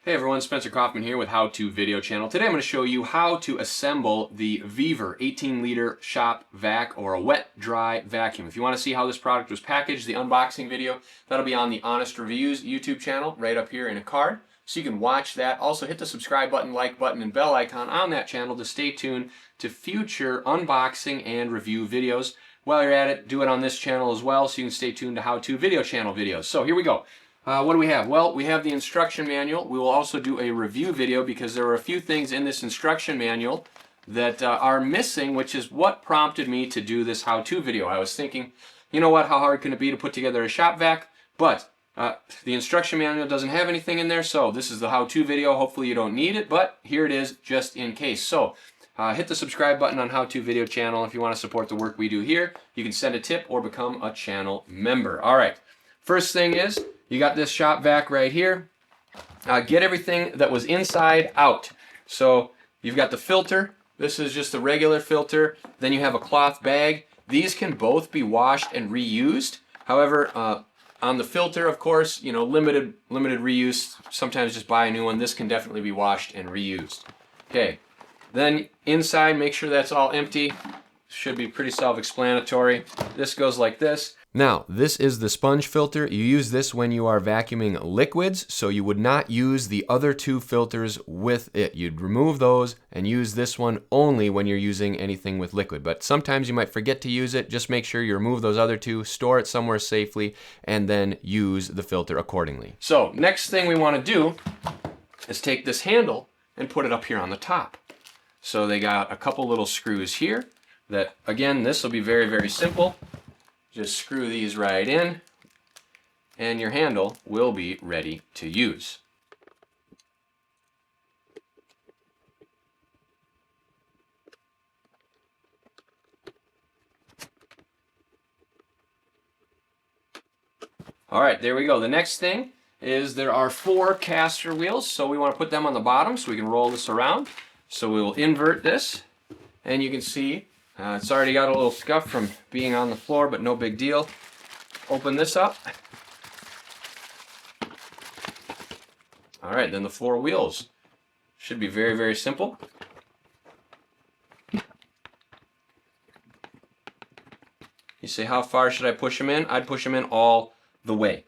Hey everyone, Spencer Kaufman here with How To Video Channel. Today I'm going to show you how to assemble the Vevor 18-liter shop vac, or a wet dry vacuum. If you want to see how this product was packaged, the unboxing video, that'll be on the Honest Reviews YouTube channel right up here in a card. So you can watch that. Also hit the subscribe button, like button, and bell icon on that channel to stay tuned to future unboxing and review videos. While you're at it, do it on this channel as well so you can stay tuned to How To Video Channel videos. So here we go. What do we have? Well, we have the instruction manual. We will also do a review video because there are a few things in this instruction manual that are missing, which is what prompted me to do this how-to video. I was thinking, you know what, how hard can it be to put together a shop vac? But the instruction manual doesn't have anything in there, so this is the how-to video. Hopefully you don't need it, but here it is just in case. So hit the subscribe button on How To Video Channel if you want to support the work we do here. You can send a tip or become a channel member. All right, first thing is, you got this shop vac right here. Get everything that was inside out. So you've got the filter. This is just a regular filter. Then you have a cloth bag. These can both be washed and reused. However, on the filter, of course, you know, limited reuse. Sometimes just buy a new one. This can definitely be washed and reused. Okay. Then inside, make sure that's all empty. Should be pretty self-explanatory. This goes like this. Now, this is the sponge filter. You use this when you are vacuuming liquids, so you would not use the other two filters with it. You'd remove those and use this one only when you're using anything with liquid. But sometimes you might forget to use it. Just make sure you remove those other two, store it somewhere safely, and then use the filter accordingly. So, next thing we want to do is take this handle and put it up here on the top. So they got a couple little screws here that, again, this will be very, very simple. Just screw these right in, and your handle will be ready to use. All right, there we go. The next thing is there are 4 caster wheels, so we want to put them on the bottom so we can roll this around. So we will invert this, and you can see it's already got a little scuff from being on the floor, but no big deal. Open this up. All right, then the 4 wheels. Should be very, very simple. You say, how far should I push them in? I'd push them in all the way.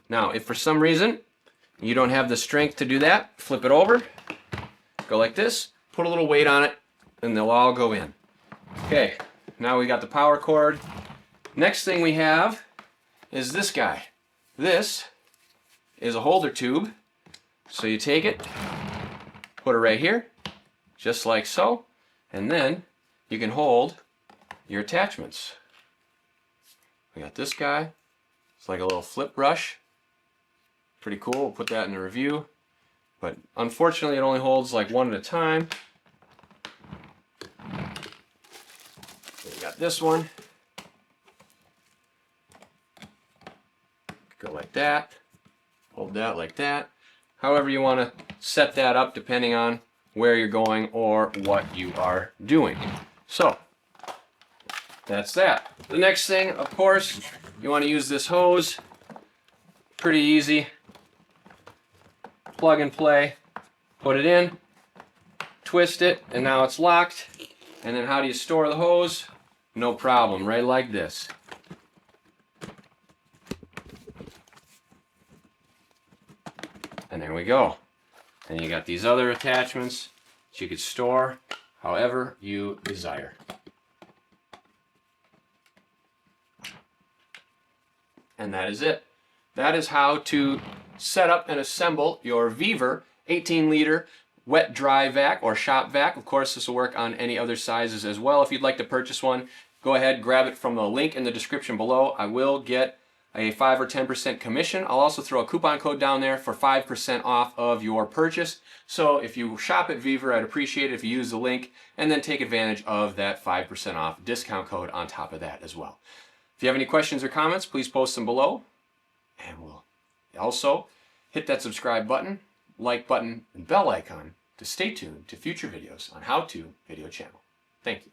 Now, if for some reason you don't have the strength to do that, flip it over, go like this. Put a little weight on it, and they'll all go in. Okay, now we got the power cord. Next thing we have is this guy. This is a holder tube. So you take it, put it right here, just like so, and then you can hold your attachments. We got this guy. It's like a little flip brush. Pretty cool. We'll put that in the review. But unfortunately, it only holds like one at a time. We got this one. Go like that. Hold that like that. However you want to set that up depending on where you're going or what you are doing. So, that's that. The next thing, of course, you want to use this hose. Pretty easy. Plug and play, put it in, twist it, and now it's locked. And then how do you store the hose? No problem, right like this. And there we go. And you got these other attachments that you could store however you desire. And that is it. That is how to set up and assemble your Vevor 18-liter wet dry vac or shop vac. Of course, this will work on any other sizes as well. If you'd like to purchase one, go ahead, grab it from the link in the description below. I will get a 5 or 10% commission. I'll also throw a coupon code down there for 5% off of your purchase. So if you shop at Vevor, I'd appreciate it if you use the link and then take advantage of that 5% off discount code on top of that as well. If you have any questions or comments, please post them below. And we'll also hit that subscribe button, like button, and bell icon to stay tuned to future videos on How To Video Channel. Thank you.